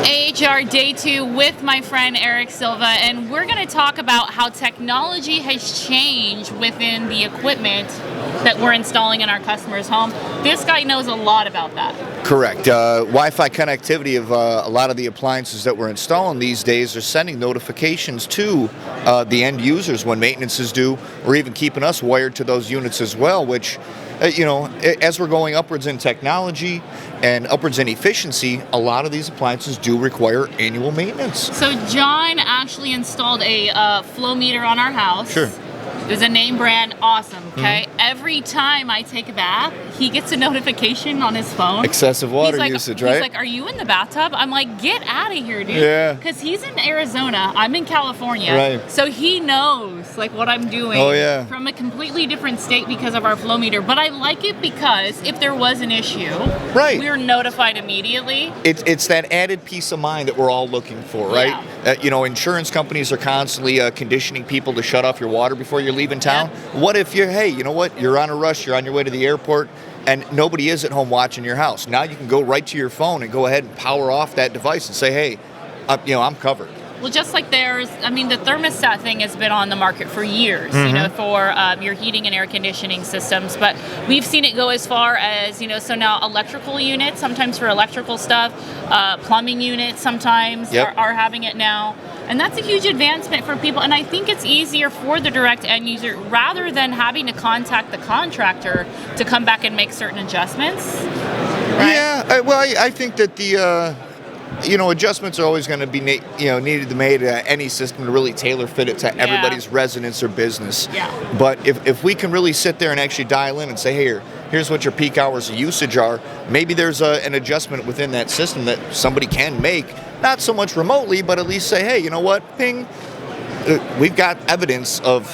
AHR Day 2 with my friend Eric Silva, and we're going to talk about how technology has changed within the equipment that we're installing in our customers' home. This guy knows a lot about that. Correct. Wi-Fi connectivity of a lot of the appliances that we're installing these days are sending notifications to the end users when maintenance is due, or even keeping us wired to those units as well, which as we're going upwards in technology and upwards in efficiency, a lot of these appliances do require annual maintenance. So John actually installed a flow meter on our house. Sure. It was a name brand, awesome, okay? Mm-hmm. Every time I take a bath, he gets a notification on his phone. Excessive water usage, right? He's like, are you in the bathtub? I'm like, get out of here, dude. Yeah. Because he's in Arizona, I'm in California. Right. So he knows like what I'm doing. Oh, yeah. From a completely different state because of our flow meter. But I like it because if there was an issue, right, we're notified immediately. It's that added peace of mind that we're all looking for, right? Yeah. Insurance companies are constantly conditioning people to shut off your water before you're leaving town. Yep. What if you're on a rush, you're on your way to the airport, and nobody is at home watching your house? Now you can go right to your phone and go ahead and power off that device and say, hey, I'm covered. Well, just like the thermostat thing has been on the market for years, mm-hmm, for your heating and air conditioning systems. But we've seen it go as far as, so now electrical units, sometimes for electrical stuff, plumbing units sometimes yep, are having it now. And that's a huge advancement for people. And I think it's easier for the direct end user rather than having to contact the contractor to come back and make certain adjustments. Right? Yeah, I think that the... adjustments are always going to be needed to made any system to really tailor fit it to everybody's residence or business. Yeah. But if we can really sit there and actually dial in and say, hey, here's what your peak hours of usage are, maybe there's an adjustment within that system that somebody can make, not so much remotely, but at least say, hey, you know what, ping, we've got evidence of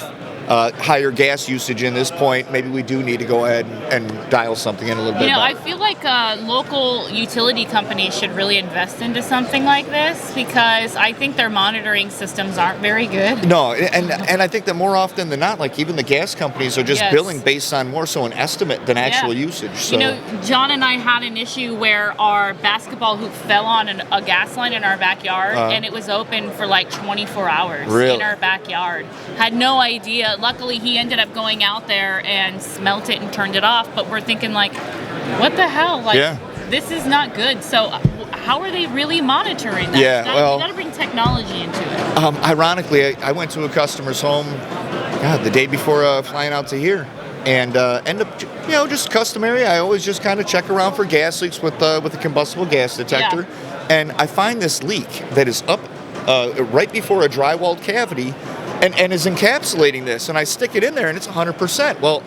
higher gas usage in this point. Maybe we do need to go ahead and dial something in a little bit better. I feel like local utility companies should really invest into something like this because I think their monitoring systems aren't very good. No, and I think that more often than not, like even the gas companies are just yes, billing based on more so an estimate than actual usage. So. John and I had an issue where our basketball hoop fell on a gas line in our backyard and it was open for like 24 hours in our backyard. Had no idea. Luckily, he ended up going out there and smelt it and turned it off. But we're thinking, like, what the hell? Like, this is not good. So how are they really monitoring that? Yeah, you got to bring technology into it. Ironically, I went to a customer's home the day before flying out to here. And end up, just customary. I always just kind of check around for gas leaks with the combustible gas detector. Yeah. And I find this leak that is up right before a drywalled cavity. And is encapsulating this, and I stick it in there, and it's 100%. Well,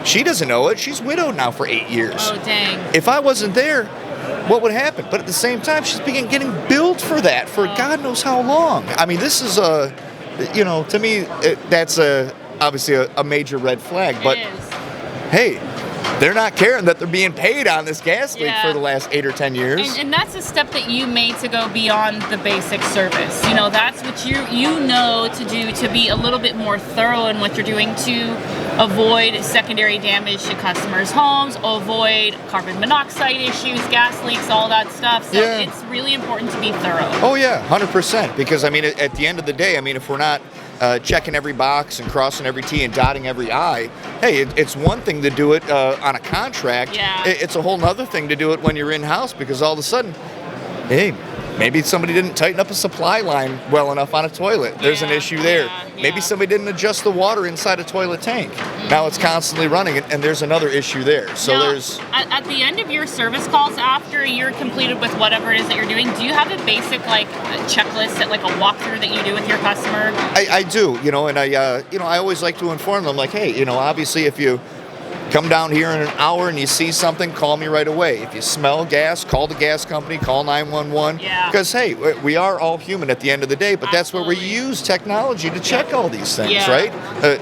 she doesn't know it. She's widowed now for 8 years. Oh, dang. If I wasn't there, what would happen? But at the same time, she's getting billed for that for God knows how long. I mean, this is to me, that's obviously a major red flag. But hey, they're not caring that they're being paid on this gas leak for the last 8 or 10 years. And that's a step that you made to go beyond the basic service. That's what you know to do to be a little bit more thorough in what you're doing to avoid secondary damage to customers' homes, avoid carbon monoxide issues, gas leaks, all that stuff. So it's really important to be thorough. Oh, yeah, 100%. Because, at the end of the day, if we're not checking every box and crossing every T and dotting every I, hey, it's one thing to do it on a contract. Yeah. It's a whole other thing to do it when you're in-house because all of a sudden, hey, maybe somebody didn't tighten up a supply line well enough on a toilet. There's an issue there. Maybe somebody didn't adjust the water inside a toilet tank. Mm-hmm. Now it's constantly running, and there's another issue there. So there's... At the end of your service calls, after you're completed with whatever it is that you're doing, do you have a basic, checklist, a walkthrough that you do with your customer? I do, and I always like to inform them, hey, obviously if you come down here in an hour and you see something, call me right away. If you smell gas, call the gas company, call 911. Yeah. Because, hey, we are all human at the end of the day, but that's where we use technology to check all these things, right?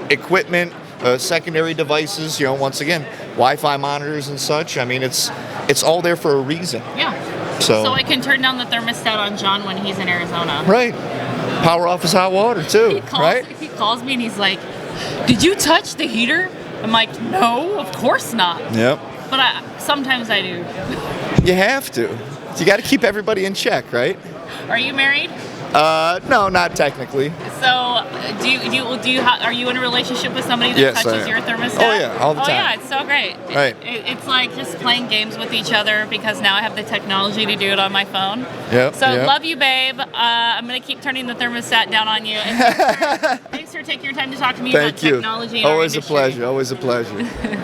Equipment, secondary devices, once again, Wi-Fi monitors and such. It's all there for a reason. Yeah. So I can turn down the thermostat on John when he's in Arizona. Right. Power off his hot water, too, right? He calls me and he's like, did you touch the heater? I'm like, no, of course not. Yep. But sometimes I do. You have to. You got to keep everybody in check, right? Are you married? No, not technically. So, are you in a relationship with somebody that Yes, touches I am. your thermostat? Oh yeah, all the time. Oh yeah, it's so great. Right. It's like just playing games with each other because now I have the technology to do it on my phone. Yep. So yep. love you, babe. I'm gonna keep turning the thermostat down on you. And thanks for taking your time to talk to me about Thank you. technology. In our Always a industry. pleasure. Always a pleasure.